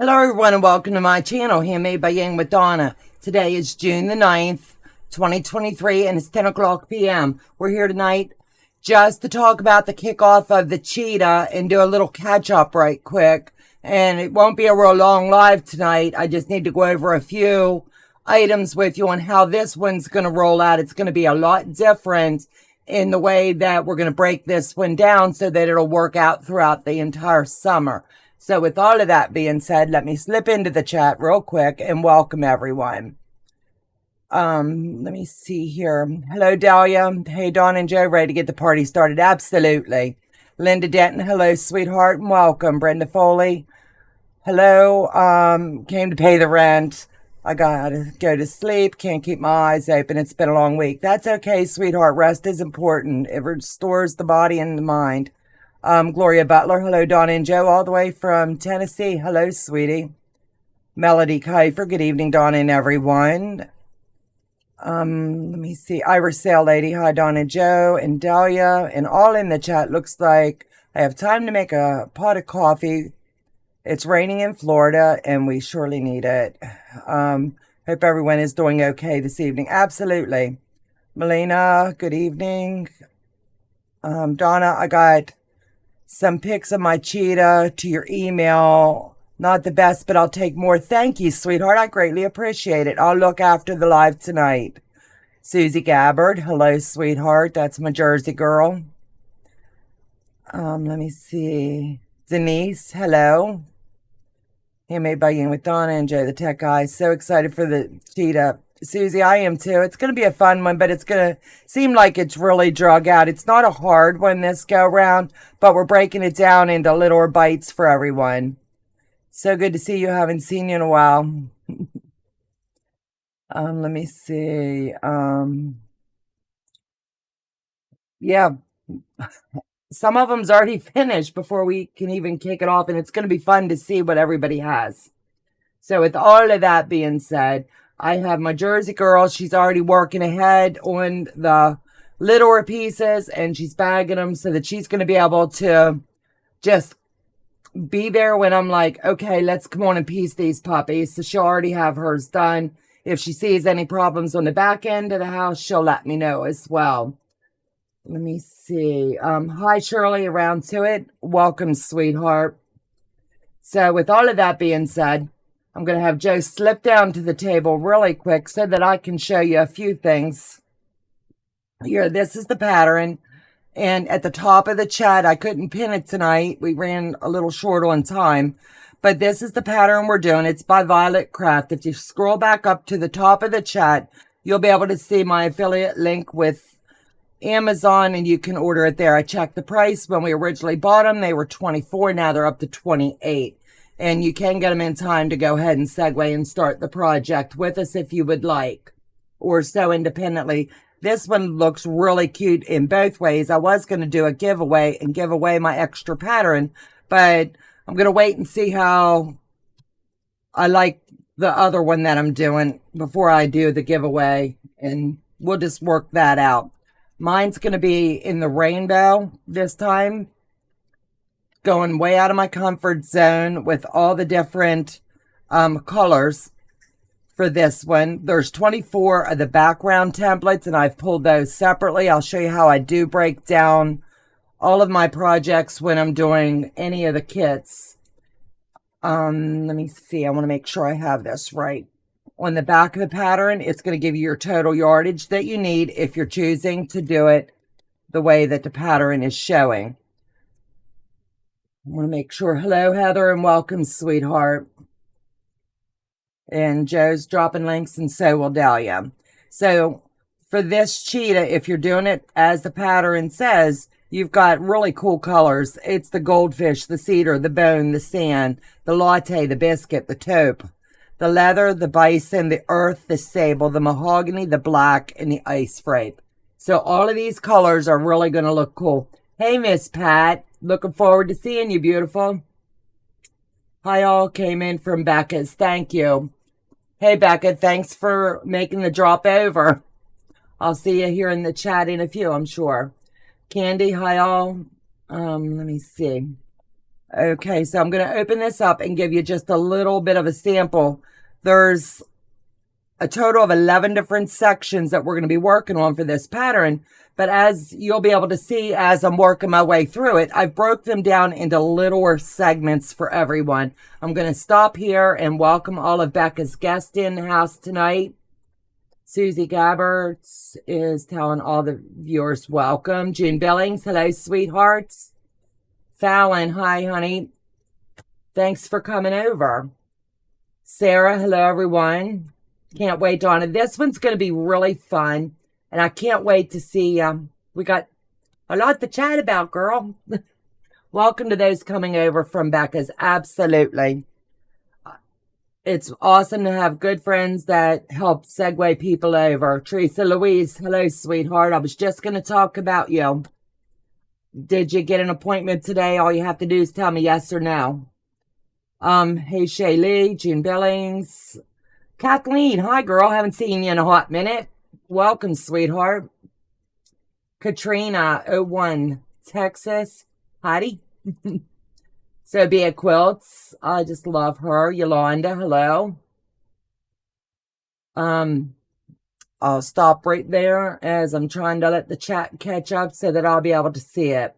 Hello everyone and welcome to my channel, Handmade by Ying with Donna. Today is June the 9th, 2023 and it's 10 o'clock p.m. We're here tonight just to talk about the kickoff of the Cheetah and do a little catch up right quick. And it won't be a real long live tonight. I just need to go over a few items with you on how this one's going to roll out. It's going to be a lot different in the way that we're going to break this one down so that it'll work out throughout the entire summer. So with all of that being said, let me slip into the chat real quick and welcome everyone. Let me see here. Hello, Dahlia. Hey, Donna and Joe, ready to get the party started? Absolutely. Linda Denton, hello, sweetheart, and welcome. Brenda Foley, hello. Came to pay the rent. I gotta go to sleep. Can't keep my eyes open. It's been a long week. That's okay, sweetheart. Rest is important. It restores the body and the mind. Gloria Butler, hello, Donna and Joe, all the way from Tennessee. Hello, sweetie. Melody Kiefer, good evening, Donna and everyone. Let me see. Iris Sail Lady, hi, Donna and Joe and Dahlia, and all in the chat. Looks like I have time to make a pot of coffee. It's raining in Florida, and we surely need it. Hope everyone is doing okay this evening. Absolutely. Melina, good evening. Donna, I got some pics of my cheetah to your email. Not the best, but I'll take more. Thank you, sweetheart. I greatly appreciate it. I'll look after the live tonight. Susie Gabbard. Hello, sweetheart. That's my Jersey girl. Let me see. Denise. Hello. Handmade by Ying with Donna and Joe, the tech guy. So excited for the cheetah. Susie, I am too. It's going to be a fun one, but it's going to seem like it's really drug out. It's not a hard one this go round, but we're breaking it down into little bites for everyone. So good to see you. Haven't seen you in a while. Let me see. Yeah. Some of them's already finished before we can even kick it off, and it's going to be fun to see what everybody has. So with all of that being said, I have my Jersey girl. She's already working ahead on the littler pieces, and she's bagging them so that she's going to be able to just be there when I'm like, okay, let's come on and piece these puppies. So she'll already have hers done. If she sees any problems on the back end of the house, she'll let me know as well. Let me see. Hi, Shirley, around to it. Welcome, sweetheart. So with all of that being said, I'm going to have Joe slip down to the table really quick so that I can show you a few things. Here, this is the pattern. And at the top of the chat, I couldn't pin it tonight. We ran a little short on time. But this is the pattern we're doing. It's by Violet Craft. If you scroll back up to the top of the chat, you'll be able to see my affiliate link with Amazon, and you can order it there. I checked the price. When we originally bought them, they were $24. Now they're up to $28. And you can get them in time to go ahead and segue and start the project with us if you would like, or so independently. This one looks really cute in both ways. I was going to do a giveaway and give away my extra pattern, but I'm going to wait and see how I like the other one that I'm doing before I do the giveaway, and we'll just work that out. Mine's going to be in the rainbow this time. Going way out of my comfort zone with all the different colors for this one. There's 24 of the background templates, and I've pulled those separately. I'll show you how I do break down all of my projects when I'm doing any of the kits. Let me see. I want to make sure I have this right. On the back of the pattern, it's going to give you your total yardage that you need if you're choosing to do it the way that the pattern is showing. I want to make sure. Hello, Heather, and welcome, sweetheart. And Joe's dropping links, and so will Dahlia. So for this cheetah, if you're doing it as the pattern says, you've got really cool colors. It's the goldfish, the cedar, the bone, the sand, the latte, the biscuit, the taupe, the leather, the bison, the earth, the sable, the mahogany, the black, and the ice frape. So all of these colors are really going to look cool. Hey, Miss Pat. Looking forward to seeing you, beautiful. Hi, all. Came in from Becca's. Thank you. Hey, Becca. Thanks for making the drop over. I'll see you here in the chat in a few, I'm sure. Candy, hi, all. Let me see. Okay, so I'm going to open this up and give you just a little bit of a sample. There's a total of 11 different sections that we're going to be working on for this pattern. But as you'll be able to see as I'm working my way through it, I've broke them down into littler segments for everyone. I'm going to stop here and welcome all of Becca's guests in the house tonight. Susie Gabberts is telling all the viewers welcome. June Billings, hello, sweethearts. Fallon, hi, honey. Thanks for coming over. Sarah, hello, everyone. Can't wait, Donna. This one's going to be really fun, and I can't wait to see. We got a lot to chat about, girl. Welcome to those coming over from Becca's. Absolutely. It's awesome to have good friends that help segue people over. Teresa Louise, hello, sweetheart. I was just going to talk about you. Did you get an appointment today? All you have to do is tell me yes or no. Hey, Shaylee, June Billings. Kathleen, hi, girl. Haven't seen you in a hot minute. Welcome, sweetheart. Katrina, 01, Texas. Heidi. So be it Quilts. I just love her. Yolanda, hello. I'll stop right there as I'm trying to let the chat catch up so that I'll be able to see it.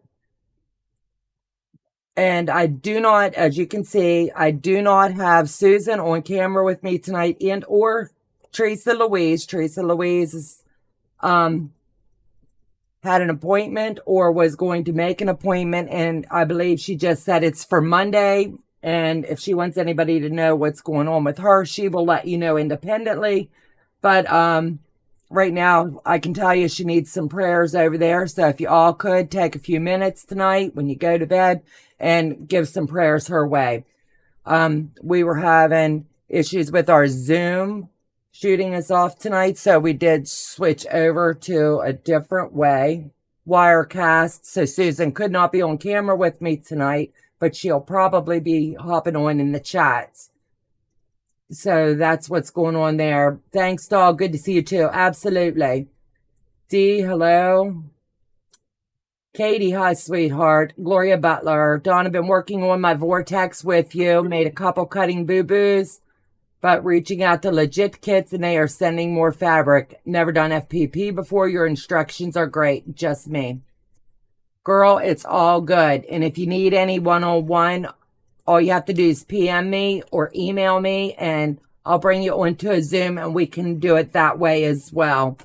And I do not, as you can see, I do not have Susan on camera with me tonight and or Teresa Louise. Teresa Louise is, had an appointment or was going to make an appointment. And I believe she just said it's for Monday. And if she wants anybody to know what's going on with her, she will let you know independently. But, right now, I can tell you she needs some prayers over there. So if you all could take a few minutes tonight when you go to bed and give some prayers her way. We were having issues with our Zoom shooting us off tonight. So we did switch over to a different way, Wirecast. So Susan could not be on camera with me tonight, but she'll probably be hopping on in the chats. So that's what's going on there. Thanks, dog. Good to see you too. Absolutely. Dee, hello. Katie, hi, sweetheart. Gloria Butler. Donna, been working on my vortex with you. Made a couple cutting boo-boos, but reaching out to legit kits and they are sending more fabric. Never done FPP before. Your instructions are great. Just me. Girl, it's all good. And if you need any one-on-one, all you have to do is PM me or email me and I'll bring you onto a Zoom and we can do it that way as well.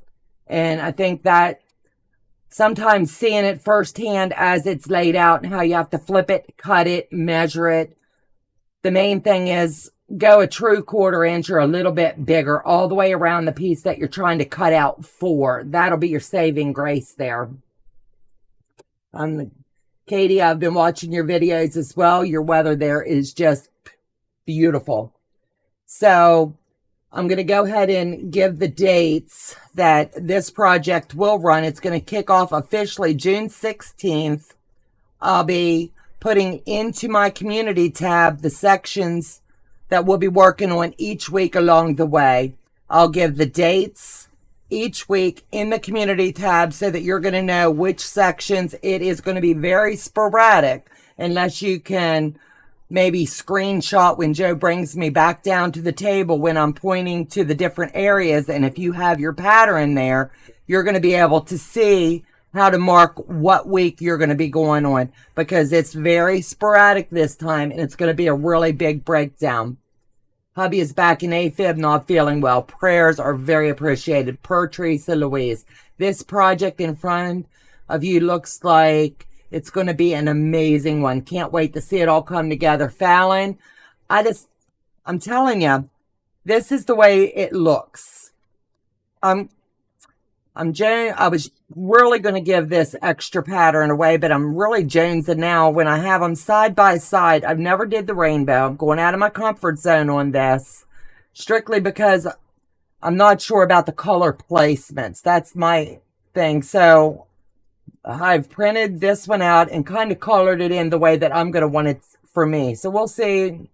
And I think that sometimes seeing it firsthand as it's laid out and how you have to flip it, cut it, measure it. The main thing is go a true 1/4 inch or a little bit bigger all the way around the piece that you're trying to cut out for. That'll be your saving grace there. Katie, I've been watching your videos as well. Your weather there is just beautiful. So I'm going to go ahead and give the dates that this project will run. It's going to kick off officially June 16th. I'll be putting into my community tab the sections that we'll be working on each week along the way. I'll give the dates each week in the community tab so that you're going to know which sections. It is going to be very sporadic unless you can maybe screenshot when Joe brings me back down to the table when I'm pointing to the different areas. And if you have your pattern there, you're going to be able to see how to mark what week you're going to be going on because it's very sporadic this time and it's going to be a really big breakdown. Hubby is back in AFib, not feeling well. Prayers are very appreciated. Per Teresa Louise. This project in front of you looks like it's going to be an amazing one. Can't wait to see it all come together. Fallon, I'm telling you, this is the way it looks. I was really going to give this extra pattern away, but I'm really jonesing now when I have them side by side. I've never did the rainbow. I'm going out of my comfort zone on this strictly because I'm not sure about the color placements. That's my thing. So I've printed this one out and kind of colored it in the way that I'm going to want it for me. So we'll see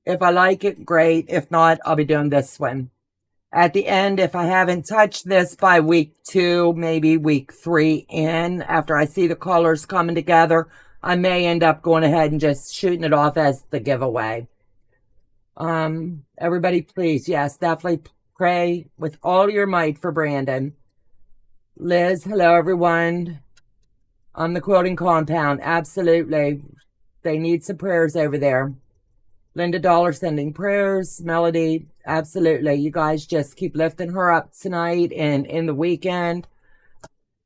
if I like it. Great. If not, I'll be doing this one. At the end, if I haven't touched this by week 2, maybe week 3 in, after I see the colors coming together, I may end up going ahead and just shooting it off as the giveaway. Everybody, please, yes, definitely pray with all your might for Brandon. Liz, hello, everyone. On the quilting compound, absolutely. They need some prayers over there. Linda Dollar sending prayers. Melody, absolutely. You guys just keep lifting her up tonight and in the weekend,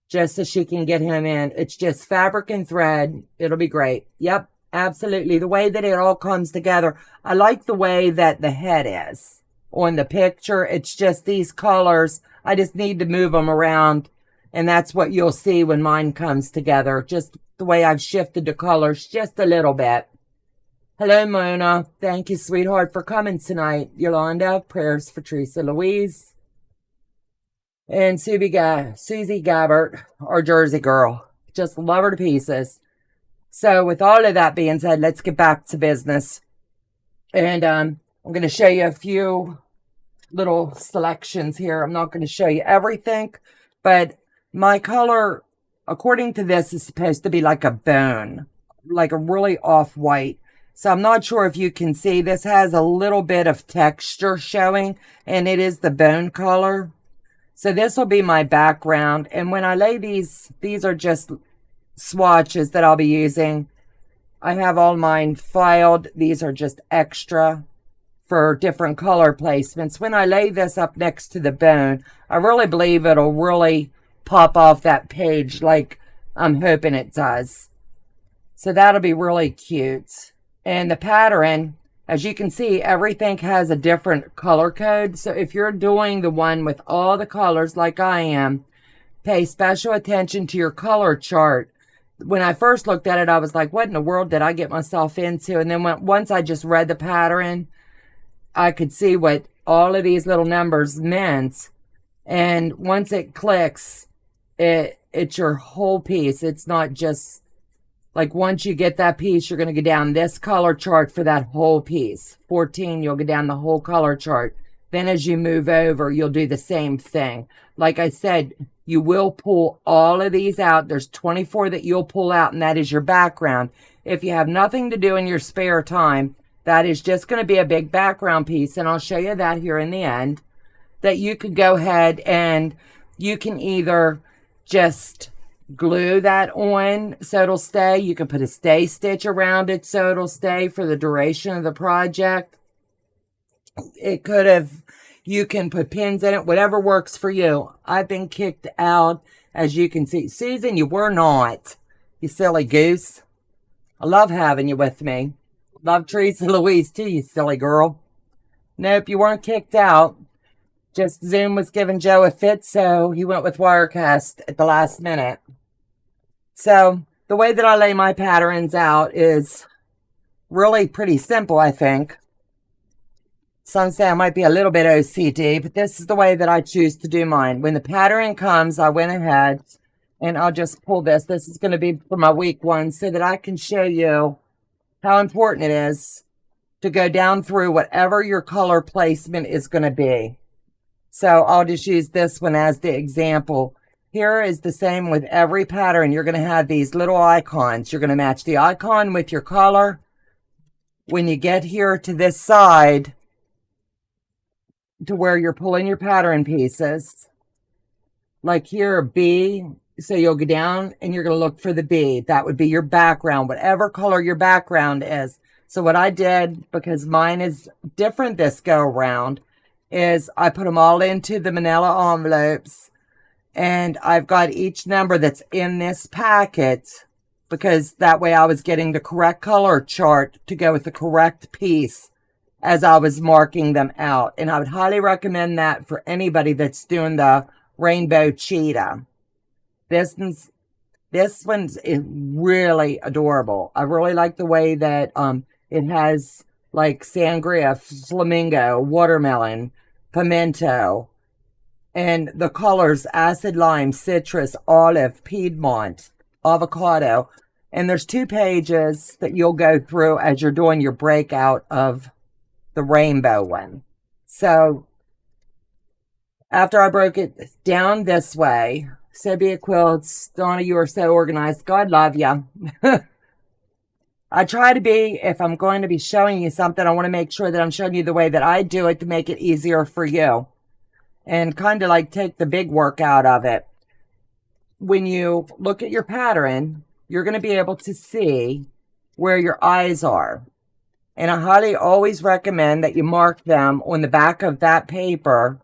just so she can get him in. It's just fabric and thread. It'll be great. Yep, absolutely. The way that it all comes together. I like the way that the head is on the picture. It's just these colors. I just need to move them around, and that's what you'll see when mine comes together. Just the way I've shifted the colors just a little bit. Hello, Mona. Thank you, sweetheart, for coming tonight. Yolanda, prayers for Teresa Louise. And Susie Gabbert, our Jersey girl. Just love her to pieces. So with all of that being said, let's get back to business. And I'm going to show you a few little selections here. I'm not going to show you everything, but my color, according to this, is supposed to be like a bone, like a really off-white. So I'm not sure if you can see. This has a little bit of texture showing, and it is the bone color. So this will be my background. And when I lay these are just swatches that I'll be using. I have all mine filed. These are just extra for different color placements. When I lay this up next to the bone, I really believe it'll really pop off that page like I'm hoping it does. So that'll be really cute. And the pattern, as you can see, everything has a different color code. So if you're doing the one with all the colors like I am, pay special attention to your color chart. When I first looked at it, I was like, what in the world did I get myself into? And then once I just read the pattern, I could see what all of these little numbers meant. And once it clicks, it's your whole piece. It's not just like once you get that piece, you're going to go down this color chart for that whole piece. 14, you'll go down the whole color chart. Then as you move over, you'll do the same thing. Like I said, you will pull all of these out. There's 24 that you'll pull out, and that is your background. If you have nothing to do in your spare time, that is just going to be a big background piece, and I'll show you that here in the end, that you could go ahead and you can either just glue that on so it'll stay. You can put a stay stitch around it so it'll stay for the duration of the project. It could have, you can put pins in it, whatever works for you. I've been kicked out, as you can see. Susan, you were not, you silly goose. I love having you with me. Love Teresa Louise too, you silly girl. Nope, you weren't kicked out. Just Zoom was giving Joe a fit, so he went with Wirecast at the last minute. So the way that I lay my patterns out is really pretty simple, I think. Some say I might be a little bit OCD, but this is the way that I choose to do mine. When the pattern comes, I went ahead and I'll just pull this. This is going to be for my week one so that I can show you how important it is to go down through whatever your color placement is going to be. So I'll just use this one as the example. Here is the same with every pattern. You're going to have these little icons. You're going to match the icon with your color. When you get here to this side, to where you're pulling your pattern pieces, like here, B, so you'll go down and you're going to look for the B. That would be your background, whatever color your background is. So what I did, because mine is different this go around, is I put them all into the manila envelopes, and I've got each number that's in this packet, because that way I was getting the correct color chart to go with the correct piece as I was marking them out. And I would highly recommend that for anybody that's doing the rainbow cheetah. This one's is really adorable. I really like the way that it has like sangria, flamingo, watermelon, pimento, and the colors acid lime, citrus, olive, Piedmont, avocado. And there's 2 pages that you'll go through as you're doing your breakout of the rainbow one. So after I broke it down this way, Sobia Quilts, Donna, you are so organized. God love you. I try to be, if I'm going to be showing you something, I want to make sure that I'm showing you the way that I do it to make it easier for you and kind of like take the big work out of it. When you look at your pattern, you're going to be able to see where your eyes are. And I highly always recommend that you mark them on the back of that paper.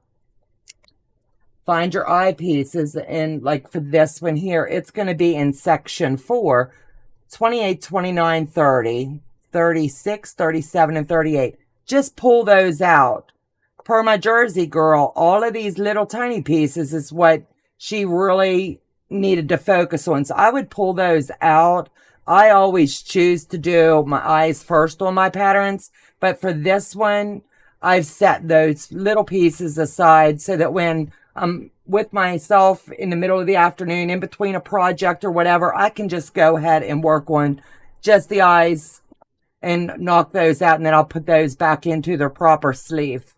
Find your eyepieces, and like for this one here, it's going to be in section 4, 28, 29, 30, 36, 37, and 38. Just pull those out. Per my Jersey girl, all of these little tiny pieces is what she really needed to focus on. So I would pull those out. I always choose to do my eyes first on my patterns, but for this one, I've set those little pieces aside so that when I'm with myself in the middle of the afternoon, in between a project or whatever, I can just go ahead and work on just the eyes and knock those out, and then I'll put those back into their proper sleeve.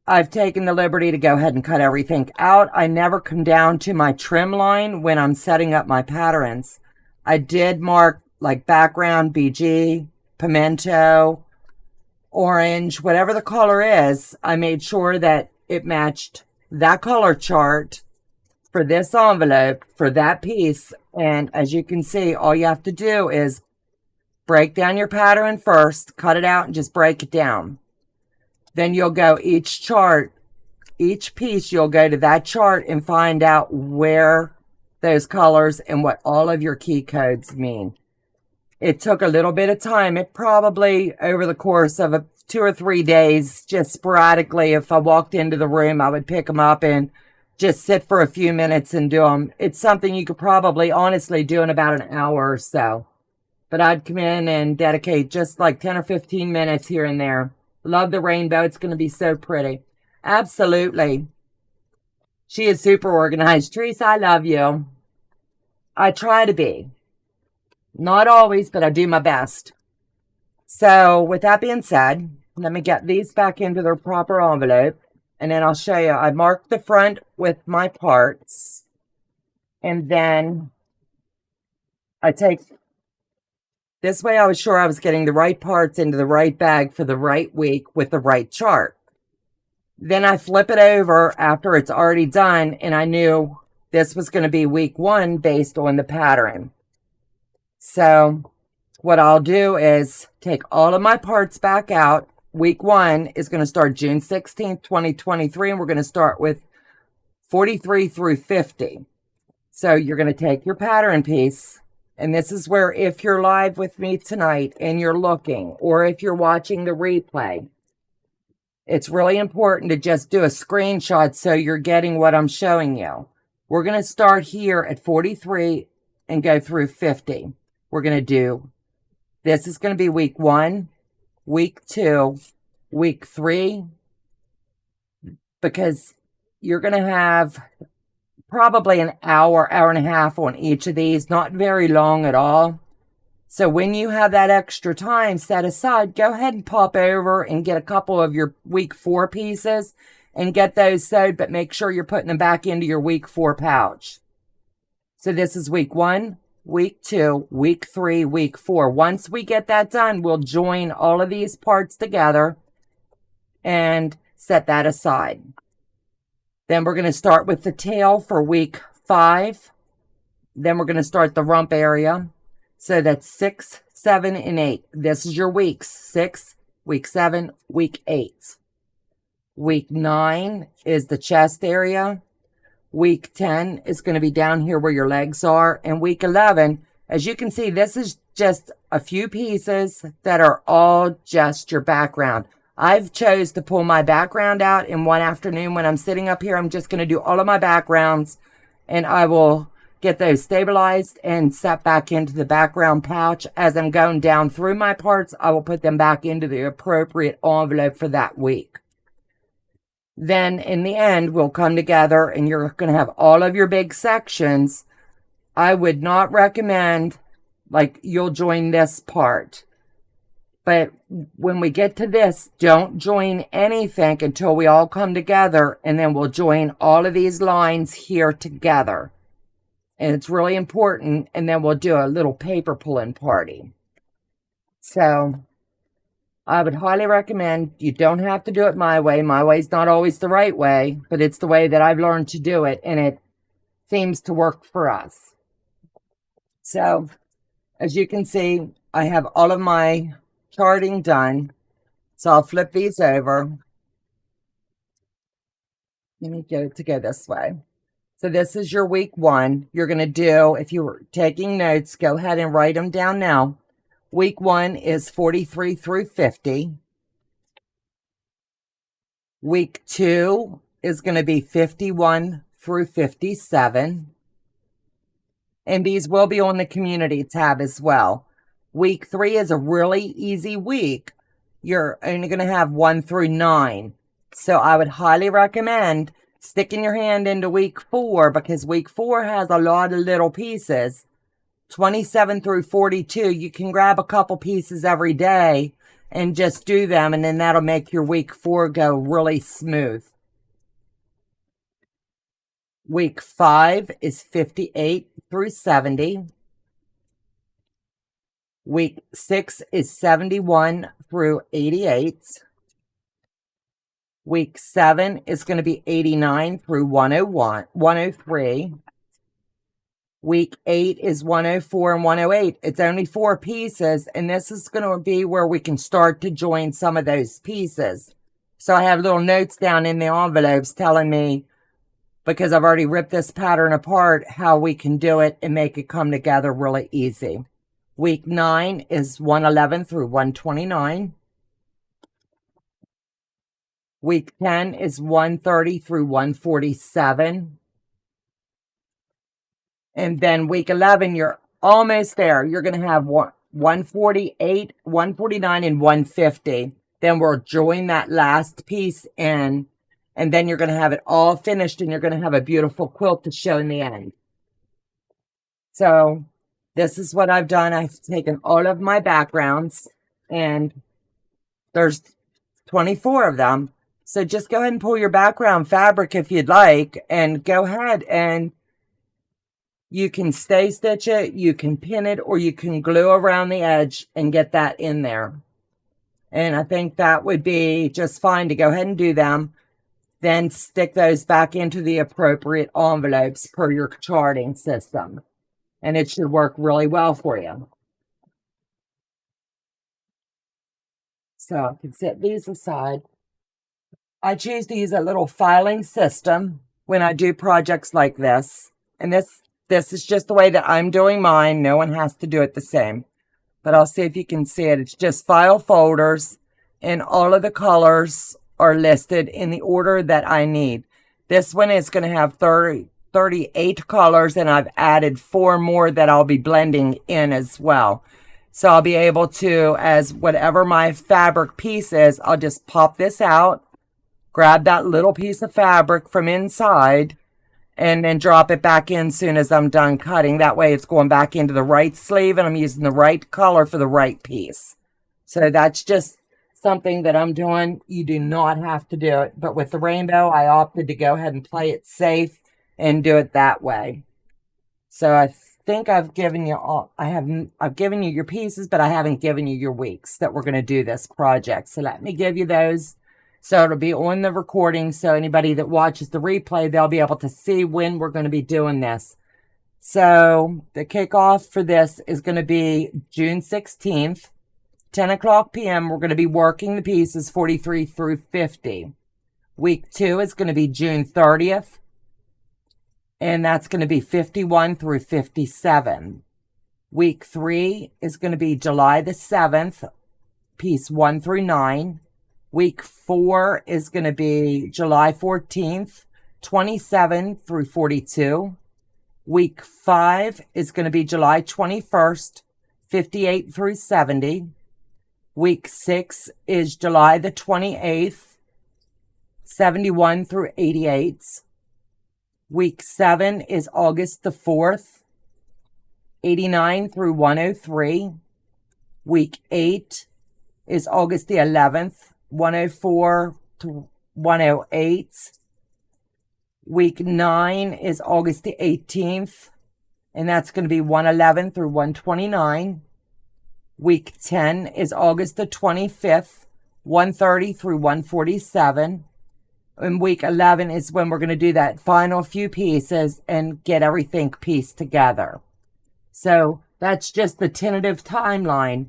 I've taken the liberty to go ahead and cut everything out. I never come down to my trim line when I'm setting up my patterns. I did mark like background, BG, pimento, orange, whatever the color is. I made sure that it matched that color chart for this envelope, for that piece. And as you can see, all you have to do is break down your pattern first, cut it out, and just break it down. Then you'll go each chart, each piece, you'll go to that chart and find out where those colors and what all of your key codes mean. It took a little bit of time. It probably, over the course of 2 or 3 days, just sporadically, if I walked into the room, I would pick them up and just sit for a few minutes and do them. It's something you could probably honestly do in about an hour or so. But I'd come in and dedicate just like 10 or 15 minutes here and there. Love the rainbow. It's going to be so pretty. Absolutely. She is super organized. Teresa, I love you. I try to be. Not always, but I do my best. So with that being said, let me get these back into their proper envelope. And then I'll show you. I marked the front with my parts. And then I take... This way I was sure I was getting the right parts into the right bag for the right week with the right chart. Then I flip it over after it's already done, and I knew this was going to be week 1 based on the pattern. So what I'll do is take all of my parts back out. Week 1 is going to start June 16th, 2023, and we're going to start with 43 through 50. So you're going to take your pattern piece. And this is where, if you're live with me tonight and you're looking, or if you're watching the replay, it's really important to just do a screenshot so you're getting what I'm showing you. We're going to start here at 43 and go through 50. We're going to do, this is going to be week 1, week 2, week 3, because you're going to have probably an hour, hour and a half on each of these, not very long at all. So when you have that extra time set aside, go ahead and pop over and get a couple of your week 4 pieces and get those sewed, but make sure you're putting them back into your week 4 pouch. So this is week 1, week 2, week 3, week 4. Once we get that done, we'll join all of these parts together and set that aside. Then we're going to start with the tail for week 5. Then we're going to start the rump area. So that's 6, 7, and 8. This is your weeks. 6, week 7, week 8. Week 9 is the chest area. Week 10 is going to be down here where your legs are. And week 11, as you can see, this is just a few pieces that are all just your background. I've chose to pull my background out in one afternoon. When I'm sitting up here, I'm just going to do all of my backgrounds, and I will get those stabilized and set back into the background pouch. As I'm going down through my parts, I will put them back into the appropriate envelope for that week. Then in the end, we'll come together and you're going to have all of your big sections. I would not recommend, like, you'll join this part. But when we get to this, don't join anything until we all come together, and then we'll join all of these lines here together. And it's really important. And then we'll do a little paper pulling party. So I would highly recommend, you don't have to do it my way. My way's not always the right way, but it's the way that I've learned to do it, and it seems to work for us. So, as you can see, I have all of my charting done. So I'll flip these over. Let me get it to go this way. So this is your week 1. You're going to do, if you were taking notes, go ahead and write them down now. Week 1 is 43 through 50. Week 2 is going to be 51 through 57. And these will be on the community tab as well. Week 3 is a really easy week. You're only going to have 1 through 9. So I would highly recommend sticking your hand into week 4, because week 4 has a lot of little pieces. 27 through 42, you can grab a couple pieces every day and just do them, and then that'll make your week 4 go really smooth. Week 5 is 58 through 70. Week 6 is 71 through 88. Week 7 is going to be 89 through 103. Week 8 is 104 and 108. It's only 4 pieces, and this is going to be where we can start to join some of those pieces. So I have little notes down in the envelopes telling me, because I've already ripped this pattern apart, how we can do it and make it come together really easy. Week 9 is 111 through 129. Week 10 is 130 through 147. And then week 11, you're almost there. You're going to have 148, 149, and 150. Then we'll join that last piece in, and then you're going to have it all finished, and you're going to have a beautiful quilt to show in the end. So this is what I've done. I've taken all of my backgrounds, and there's 24 of them. So just go ahead and pull your background fabric if you'd like, and go ahead and you can stay stitch it, you can pin it, or you can glue around the edge and get that in there. And I think that would be just fine to go ahead and do them. Then stick those back into the appropriate envelopes per your charting system. And it should work really well for you. So I can set these aside. I choose to use a little filing system when I do projects like this. And this is just the way that I'm doing mine. No one has to do it the same. But I'll see if you can see it. It's just file folders, and all of the colors are listed in the order that I need. This one is going to have 38 colors, and I've added 4 more that I'll be blending in as well. So I'll be able to, as whatever my fabric piece is, I'll just pop this out, grab that little piece of fabric from inside, and then drop it back in soon as I'm done cutting. That way it's going back into the right sleeve, and I'm using the right color for the right piece. So that's just something that I'm doing. You do not have to do it. But with the rainbow, I opted to go ahead and play it safe and do it that way. So I think I've given you all, I've given you your pieces, but I haven't given you your weeks that we're going to do this project. So let me give you those. So it'll be on the recording. So anybody that watches the replay, they'll be able to see when we're going to be doing this. So the kickoff for this is going to be June 16th, 10 o'clock p.m. We're going to be working the pieces 43 through 50. Week 2 is going to be June 30th. And that's going to be 51 through 57. Week 3 is going to be July the 7th, piece 1 through 9. Week 4 is going to be July 14th, 27 through 42. Week 5 is going to be July 21st, 58 through 70. Week 6 is July the 28th, 71 through 88. Week 7 is August the 4th, 89 through 103. Week 8 is August the 11th, 104 to 108. Week 9 is August the 18th, and that's going to be 111 through 129. Week 10 is August the 25th, 130 through 147. And week 11 is when we're going to do that final few pieces and get everything pieced together. So that's just the tentative timeline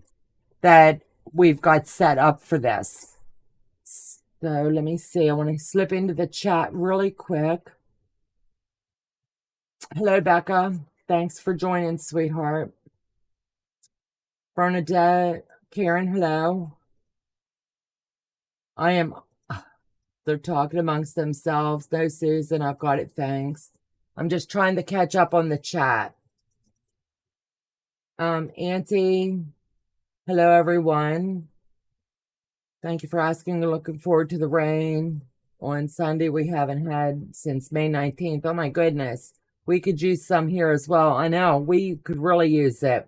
that we've got set up for this. So let me see. I want to slip into the chat really quick. Hello, Becca. Thanks for joining, sweetheart. Bernadette, Karen, hello. They're talking amongst themselves. No, Susan, I've got it, thanks. I'm just trying to catch up on the chat. Auntie, hello, everyone. Thank you for asking. Looking forward to the rain on Sunday. We haven't had since May 19th. Oh, my goodness. We could use some here as well. I know. We could really use it.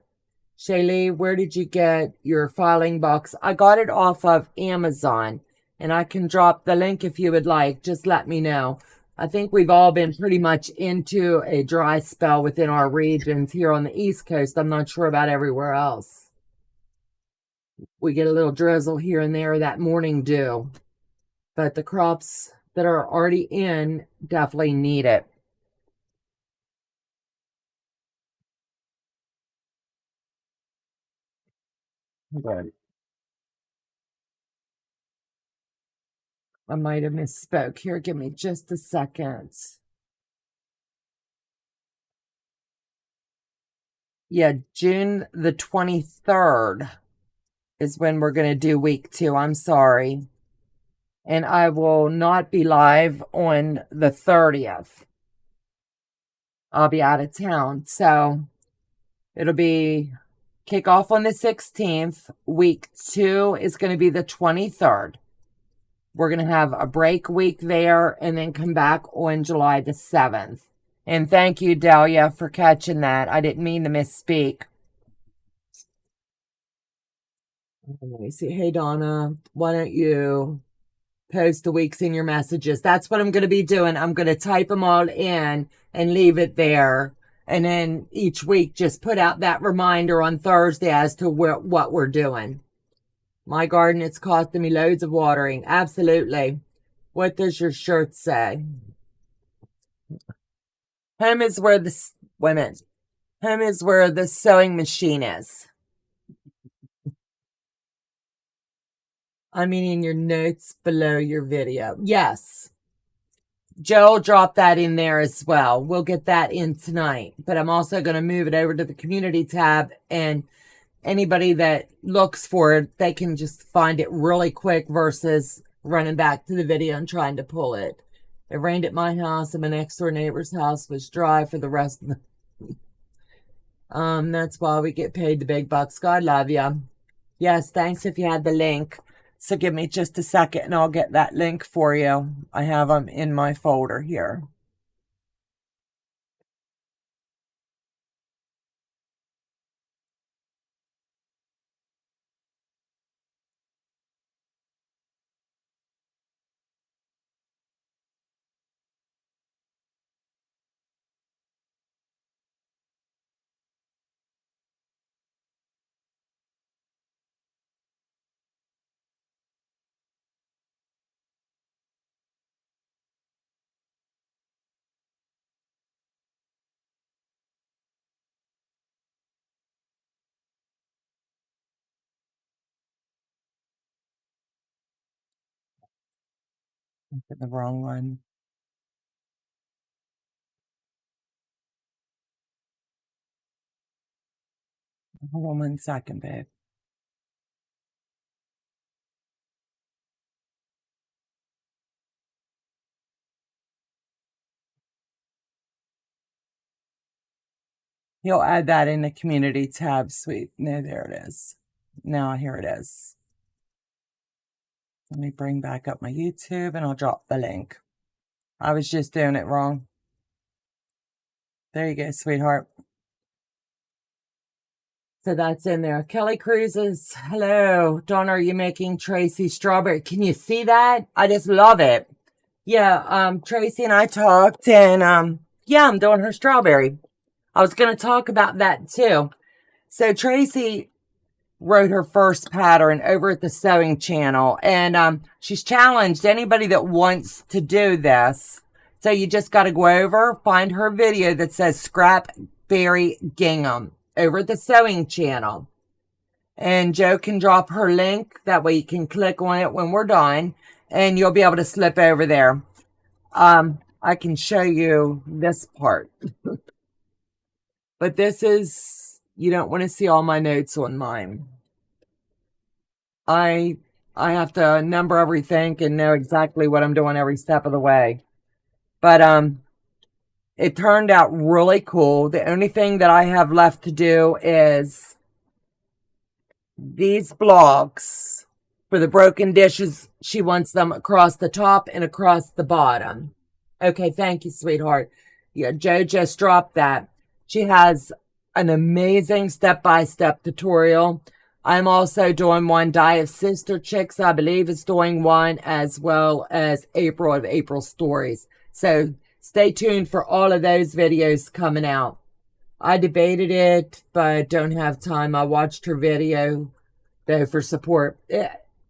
Shaylee, where did you get your filing box? I got it off of Amazon, and I can drop the link if you would like. Just let me know. I think we've all been pretty much into a dry spell within our regions here on the East Coast. I'm not sure about everywhere else. We get a little drizzle here and there, that morning dew. But the crops that are already in definitely need it. Good. I might have misspoke here. Give me just a second. Yeah, June the 23rd is when we're going to do week 2. I'm sorry. And I will not be live on the 30th. I'll be out of town. So it'll be kickoff on the 16th. Week 2 is going to be the 23rd. We're going to have a break week there and then come back on July the 7th. And thank you, Delia, for catching that. I didn't mean to misspeak. Let me see. Hey, Donna, why don't you post the weeks in your messages? That's what I'm going to be doing. I'm going to type them all in and leave it there. And then each week, just put out that reminder on Thursday as to what we're doing. My garden, it's costing me loads of watering. Absolutely. What does your shirt say? Home is where the Home is where the sewing machine is. I mean, in your notes below your video. Yes. Joe dropped that in there as well. We'll get that in tonight. But I'm also going to move it over to the community tab, and anybody that looks for it, they can just find it really quick versus running back to the video and trying to pull it. It rained at my house, and my next door neighbor's house was dry for the rest of the... That's why we get paid the big bucks. God love ya. Yes, thanks if you had the link. So give me just a second and I'll get that link for you. I have them in my folder here. The wrong one. Hold on 1 second, babe. He'll add that in the community tab, sweet. No, there it is. Now here it is. Let me bring back up my YouTube and I'll drop the link. I was just doing it wrong. There you go, sweetheart. So that's in there. Kelly Cruises, hello. Donna, are you making Tracy strawberry? Can you see that? I just love it. Yeah, Tracy and I talked, and yeah, I'm doing her strawberry. I was going to talk about that too. So Tracy wrote her first pattern over at the sewing channel, and she's challenged anybody that wants to do this. So you just got to go over, find her video that says Scrapberry Gingham over at the sewing channel. And Joe can drop her link. That way you can click on it when we're done, and you'll be able to slip over there. I can show you this part. But this is, you don't want to see all my notes on mine. I have to number everything and know exactly what I'm doing every step of the way. But it turned out really cool. The only thing that I have left to do is these blocks for the broken dishes. She wants them across the top and across the bottom. Okay, thank you, sweetheart. Yeah, Joe just dropped that. She has an amazing step-by-step tutorial. I'm also doing one. Die of Sister Chicks, I believe, is doing one, as well as April of April Stories. So stay tuned for all of those videos coming out. I debated it, but don't have time. I watched her video, though, for support.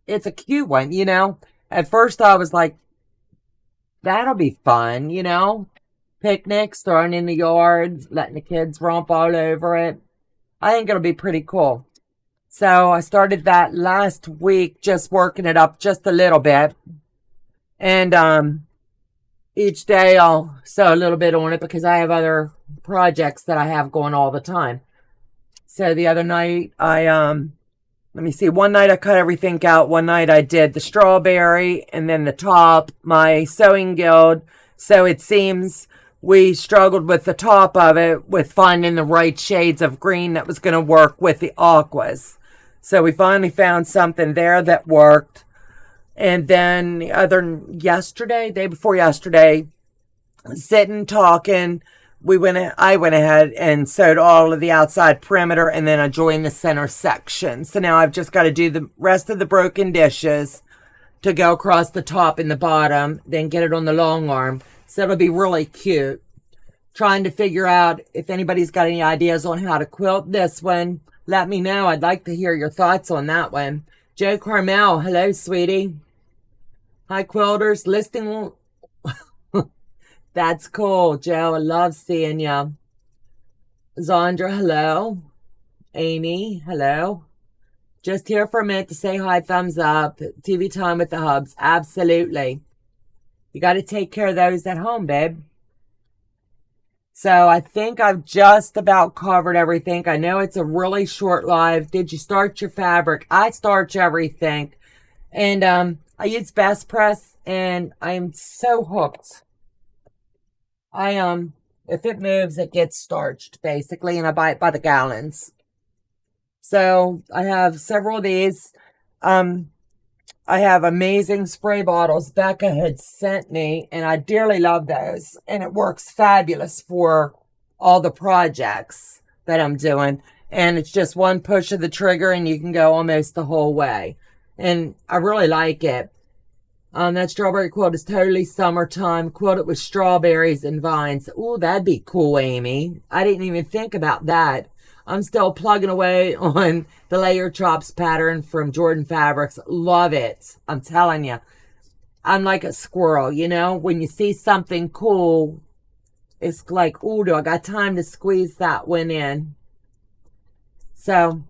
It's a cute one, you know. At first, I was like, that'll be fun, you know. Picnics, throwing in the yard, letting the kids romp all over it. I think it'll be pretty cool. So I started that last week, just working it up just a little bit. And each day I'll sew a little bit on it because I have other projects that I have going all the time. So the other night let me see, one night I cut everything out. One night I did the strawberry and then the top, my sewing guild. So it seems we struggled with the top of it with finding the right shades of green that was going to work with the aquas. So we finally found something there that worked. And then day before yesterday, sitting, talking, I went ahead and sewed all of the outside perimeter, and then I joined the center section. So now I've just got to do the rest of the broken dishes to go across the top and the bottom, then get it on the long arm. So it'll be really cute. Trying to figure out if anybody's got any ideas on how to quilt this one. Let me know. I'd like to hear your thoughts on that one. Joe Carmel, hello, sweetie. Hi, quilters. Listing. That's cool, Joe. I love seeing you. Zandra, hello. Amy, hello. Just here for a minute to say hi, thumbs up. TV time with the hubs. Absolutely. You got to take care of those at home, babe. So I think I've just about covered everything. I know it's a really short live. Did you starch your fabric? I starch everything. And I use Best Press, and I'm so hooked. If it moves, it gets starched, basically, and I buy it by the gallons. So I have several of these. I have amazing spray bottles Becca had sent me, and I dearly love those. And it works fabulous for all the projects that I'm doing. And it's just one push of the trigger, and you can go almost the whole way. And I really like it. That strawberry quilt is totally summertime. Quilted with strawberries and vines. Ooh, that'd be cool, Amy. I didn't even think about that. I'm still plugging away on the layer chops pattern from Jordan Fabrics. Love it. I'm telling you. I'm like a squirrel, you know? When you see something cool, it's like, ooh, do I got time to squeeze that one in? So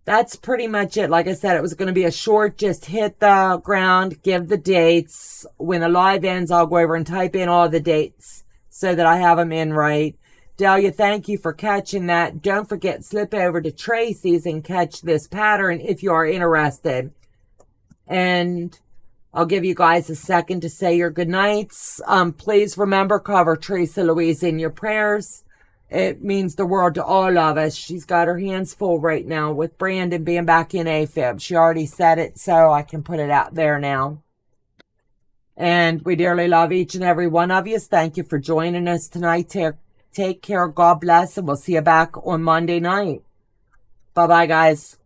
that's pretty much it. Like I said, it was going to be a short, just hit the ground, give the dates. When the live ends, I'll go over and type in all the dates so that I have them in right. Delia, thank you for catching that. Don't forget, slip over to Tracy's and catch this pattern if you are interested. And I'll give you guys a second to say your good nights. Please remember, cover Teresa Louise in your prayers. It means the world to all of us. She's got her hands full right now with Brandon being back in AFib. She already said it, so I can put it out there now. And we dearly love each and every one of you. Thank you for joining us tonight. Take care. God bless. And we'll see you back on Monday night. Bye-bye, guys.